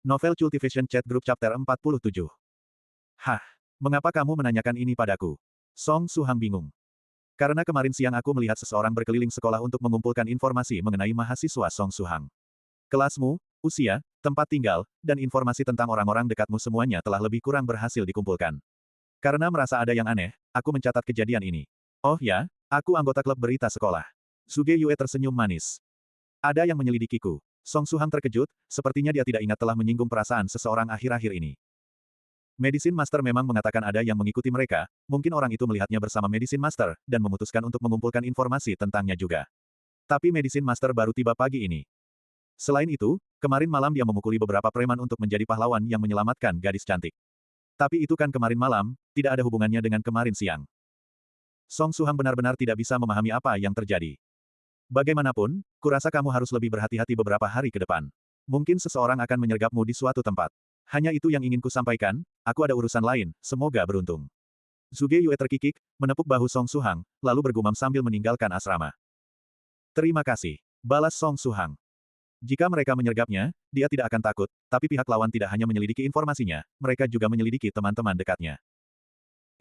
Novel Cultivation Chat Group Chapter 47. Hah, mengapa kamu menanyakan ini padaku? Song Suhang bingung. Karena kemarin siang aku melihat seseorang berkeliling sekolah untuk mengumpulkan informasi mengenai mahasiswa Song Suhang. Kelasmu, usia, tempat tinggal, dan informasi tentang orang-orang dekatmu semuanya telah lebih kurang berhasil dikumpulkan. Karena merasa ada yang aneh, aku mencatat kejadian ini. Oh ya, aku anggota klub berita sekolah. Suge Yue tersenyum manis. Ada yang menyelidikiku. Song Suhang terkejut, sepertinya dia tidak ingat telah menyinggung perasaan seseorang akhir-akhir ini. Medicine Master memang mengatakan ada yang mengikuti mereka, mungkin orang itu melihatnya bersama Medicine Master, dan memutuskan untuk mengumpulkan informasi tentangnya juga. Tapi Medicine Master baru tiba pagi ini. Selain itu, kemarin malam dia memukuli beberapa preman untuk menjadi pahlawan yang menyelamatkan gadis cantik. Tapi itu kan kemarin malam, tidak ada hubungannya dengan kemarin siang. Song Suhang benar-benar tidak bisa memahami apa yang terjadi. Bagaimanapun, kurasa kamu harus lebih berhati-hati beberapa hari ke depan. Mungkin seseorang akan menyergapmu di suatu tempat. Hanya itu yang ingin ku sampaikan, aku ada urusan lain, semoga beruntung. Suge Yue terkikik, menepuk bahu Song Suhang, lalu bergumam sambil meninggalkan asrama. Terima kasih, balas Song Suhang. Jika mereka menyergapnya, dia tidak akan takut, tapi pihak lawan tidak hanya menyelidiki informasinya, mereka juga menyelidiki teman-teman dekatnya.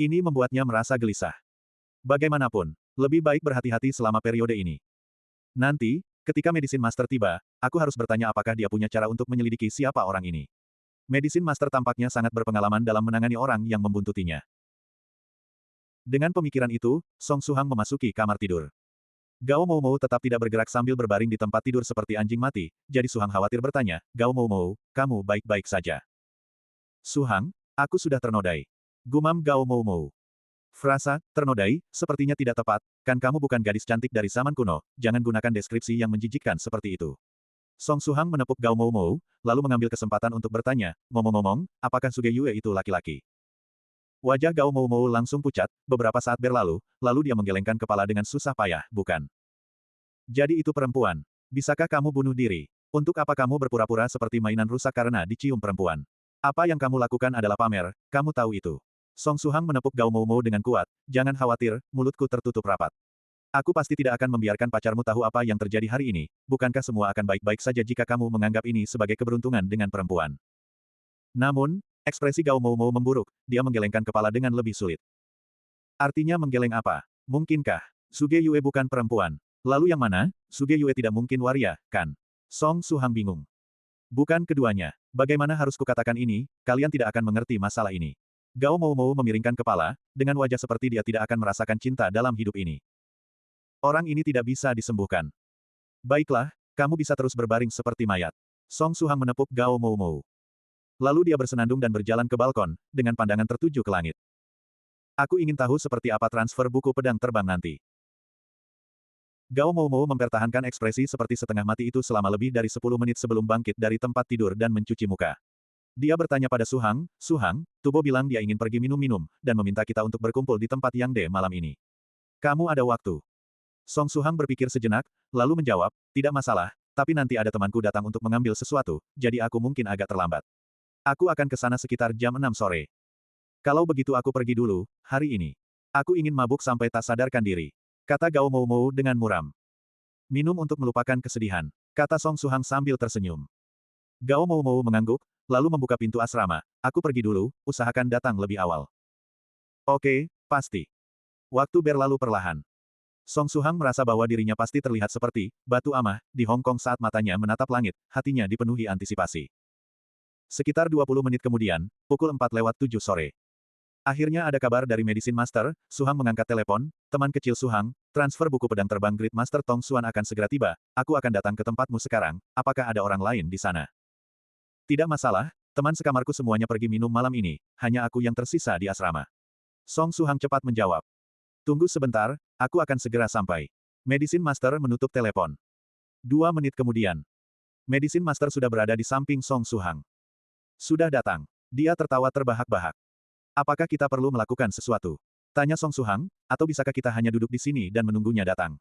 Ini membuatnya merasa gelisah. Bagaimanapun, lebih baik berhati-hati selama periode ini. Nanti, ketika Medicine Master tiba, aku harus bertanya apakah dia punya cara untuk menyelidiki siapa orang ini. Medicine Master tampaknya sangat berpengalaman dalam menangani orang yang membuntutinya. Dengan pemikiran itu, Song Suhang memasuki kamar tidur. Gao Moumou tetap tidak bergerak sambil berbaring di tempat tidur seperti anjing mati, jadi Suhang khawatir bertanya, Gao Moumou, kamu baik-baik saja? Suhang, aku sudah ternodai. Gumam Gao Moumou. Frasa, ternodai, sepertinya tidak tepat, kan kamu bukan gadis cantik dari zaman kuno, jangan gunakan deskripsi yang menjijikkan seperti itu. Song Suhang menepuk Gao Moumou, lalu mengambil kesempatan untuk bertanya, ngomong-ngomong, apakah Suge Yue itu laki-laki? Wajah Gao Moumou langsung pucat, beberapa saat berlalu, lalu dia menggelengkan kepala dengan susah payah, bukan? Jadi itu perempuan. Bisakah kamu bunuh diri? Untuk apa kamu berpura-pura seperti mainan rusak karena dicium perempuan? Apa yang kamu lakukan adalah pamer, kamu tahu itu. Song Suhang menepuk Gao Moumou dengan kuat, jangan khawatir, mulutku tertutup rapat. Aku pasti tidak akan membiarkan pacarmu tahu apa yang terjadi hari ini, bukankah semua akan baik-baik saja jika kamu menganggap ini sebagai keberuntungan dengan perempuan? Namun, ekspresi Gao Moumou memburuk, dia menggelengkan kepala dengan lebih sulit. Artinya menggeleng apa? Mungkinkah? Suge Yue bukan perempuan. Lalu yang mana? Suge Yue tidak mungkin waria, kan? Song Suhang bingung. Bukan keduanya. Bagaimana harus kukatakan ini, kalian tidak akan mengerti masalah ini. Gao Moumou memiringkan kepala, dengan wajah seperti dia tidak akan merasakan cinta dalam hidup ini. Orang ini tidak bisa disembuhkan. Baiklah, kamu bisa terus berbaring seperti mayat. Song Suhang menepuk Gao Moumou. Lalu dia bersenandung dan berjalan ke balkon, dengan pandangan tertuju ke langit. Aku ingin tahu seperti apa transfer buku pedang terbang nanti. Gao Moumou mempertahankan ekspresi seperti setengah mati itu selama lebih dari 10 menit sebelum bangkit dari tempat tidur dan mencuci muka. Dia bertanya pada Suhang, Suhang, Tubo bilang dia ingin pergi minum-minum, dan meminta kita untuk berkumpul di tempat Yang De malam ini. Kamu ada waktu? Song Suhang berpikir sejenak, lalu menjawab, tidak masalah, tapi nanti ada temanku datang untuk mengambil sesuatu, jadi aku mungkin agak terlambat. Aku akan ke sana sekitar jam 6 sore. Kalau begitu aku pergi dulu, hari ini. Aku ingin mabuk sampai tak sadarkan diri. Kata Gao Moumou dengan muram. Minum untuk melupakan kesedihan. Kata Song Suhang sambil tersenyum. Gao Moumou mengangguk, lalu membuka pintu asrama. Aku pergi dulu, usahakan datang lebih awal. Oke, pasti. Waktu berlalu perlahan. Song Suhang merasa bahwa dirinya pasti terlihat seperti batu amah di Hong Kong saat matanya menatap langit, hatinya dipenuhi antisipasi. Sekitar 20 menit kemudian, pukul 4:07 sore. Akhirnya ada kabar dari Medicine Master, Suhang mengangkat telepon, teman kecil Suhang, transfer buku pedang terbang Great Master Tong Xuan akan segera tiba, aku akan datang ke tempatmu sekarang, apakah ada orang lain di sana? Tidak masalah, teman sekamarku semuanya pergi minum malam ini, hanya aku yang tersisa di asrama. Song Suhang cepat menjawab. Tunggu sebentar, aku akan segera sampai. Medicine Master menutup telepon. 2 menit kemudian. Medicine Master sudah berada di samping Song Suhang. Sudah datang. Dia tertawa terbahak-bahak. Apakah kita perlu melakukan sesuatu? Tanya Song Suhang, atau bisakah kita hanya duduk di sini dan menunggunya datang?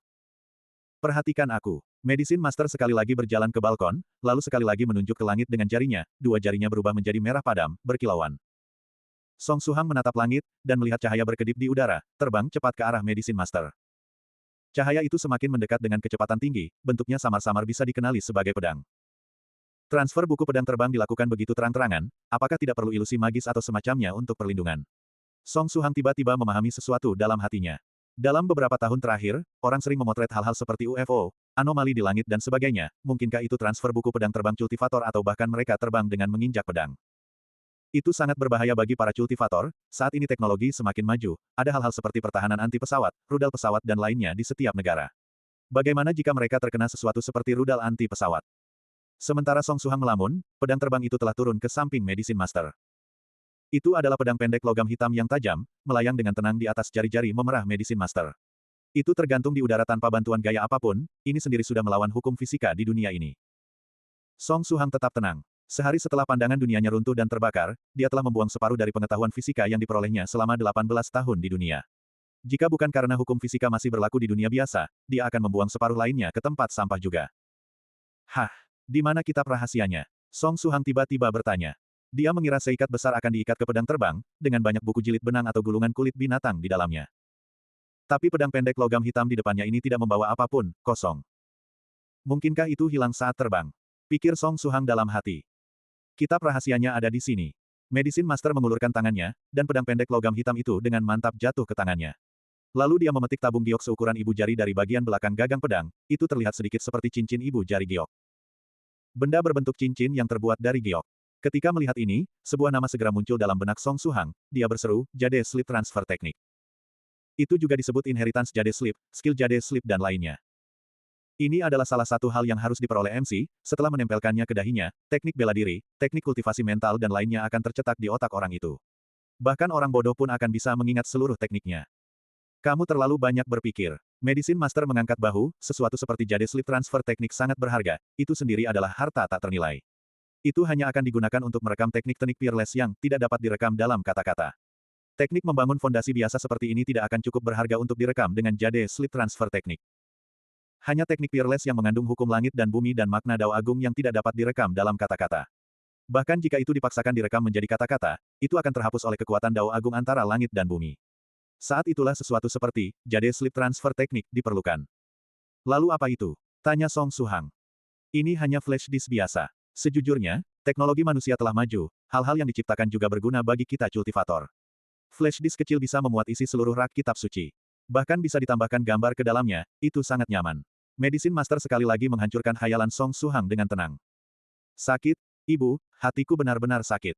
Perhatikan aku. Medicine Master sekali lagi berjalan ke balkon, lalu sekali lagi menunjuk ke langit dengan jarinya, dua jarinya berubah menjadi merah padam, berkilauan. Song Suhang menatap langit, dan melihat cahaya berkedip di udara, terbang cepat ke arah Medicine Master. Cahaya itu semakin mendekat dengan kecepatan tinggi, bentuknya samar-samar bisa dikenali sebagai pedang. Transfer buku pedang terbang dilakukan begitu terang-terangan, apakah tidak perlu ilusi magis atau semacamnya untuk perlindungan? Song Suhang tiba-tiba memahami sesuatu dalam hatinya. Dalam beberapa tahun terakhir, orang sering memotret hal-hal seperti UFO, anomali di langit dan sebagainya, mungkinkah itu transfer buku pedang terbang cultivator atau bahkan mereka terbang dengan menginjak pedang? Itu sangat berbahaya bagi para cultivator, saat ini teknologi semakin maju, ada hal-hal seperti pertahanan anti-pesawat, rudal pesawat dan lainnya di setiap negara. Bagaimana jika mereka terkena sesuatu seperti rudal anti-pesawat? Sementara Song Suhang melamun, pedang terbang itu telah turun ke samping Medicine Master. Itu adalah pedang pendek logam hitam yang tajam, melayang dengan tenang di atas jari-jari memerah Medicine Master. Itu tergantung di udara tanpa bantuan gaya apapun, ini sendiri sudah melawan hukum fisika di dunia ini. Song Suhang tetap tenang. Sehari setelah pandangan dunianya runtuh dan terbakar, dia telah membuang separuh dari pengetahuan fisika yang diperolehnya selama 18 tahun di dunia. Jika bukan karena hukum fisika masih berlaku di dunia biasa, dia akan membuang separuh lainnya ke tempat sampah juga. Hah? Di mana kitab rahasianya? Song Suhang tiba-tiba bertanya. Dia mengira seikat besar akan diikat ke pedang terbang, dengan banyak buku jilid benang atau gulungan kulit binatang di dalamnya. Tapi pedang pendek logam hitam di depannya ini tidak membawa apapun, kosong. Mungkinkah itu hilang saat terbang? Pikir Song Suhang dalam hati. Kitab rahasianya ada di sini. Medicine Master mengulurkan tangannya, dan pedang pendek logam hitam itu dengan mantap jatuh ke tangannya. Lalu dia memetik tabung giok seukuran ibu jari dari bagian belakang gagang pedang, itu terlihat sedikit seperti cincin ibu jari giok. Benda berbentuk cincin yang terbuat dari giok. Ketika melihat ini, sebuah nama segera muncul dalam benak Song Suhang, dia berseru, Jade Sleep Transfer Technique. Itu juga disebut Inheritance Jade Sleep, skill Jade Sleep dan lainnya. Ini adalah salah satu hal yang harus diperoleh MC, setelah menempelkannya ke dahinya, teknik bela diri, teknik kultivasi mental dan lainnya akan tercetak di otak orang itu. Bahkan orang bodoh pun akan bisa mengingat seluruh tekniknya. Kamu terlalu banyak berpikir. Medicine Master mengangkat bahu, sesuatu seperti Jade Sleep Transfer Teknik sangat berharga, itu sendiri adalah harta tak ternilai. Itu hanya akan digunakan untuk merekam teknik-teknik peerless yang tidak dapat direkam dalam kata-kata. Teknik membangun fondasi biasa seperti ini tidak akan cukup berharga untuk direkam dengan Jade Sleep Transfer Teknik. Hanya teknik peerless yang mengandung hukum langit dan bumi dan makna Dao Agung yang tidak dapat direkam dalam kata-kata. Bahkan jika itu dipaksakan direkam menjadi kata-kata, itu akan terhapus oleh kekuatan Dao Agung antara langit dan bumi. Saat itulah sesuatu seperti Jade Sleep Transfer Teknik diperlukan. Lalu apa itu? Tanya Song Suhang. Ini hanya flash disk biasa. Sejujurnya, teknologi manusia telah maju, hal-hal yang diciptakan juga berguna bagi kita cultivator. Flash disk kecil bisa memuat isi seluruh rak kitab suci. Bahkan bisa ditambahkan gambar ke dalamnya, itu sangat nyaman. Medicine Master sekali lagi menghancurkan hayalan Song Suhang dengan tenang. Sakit, Ibu, hatiku benar-benar sakit.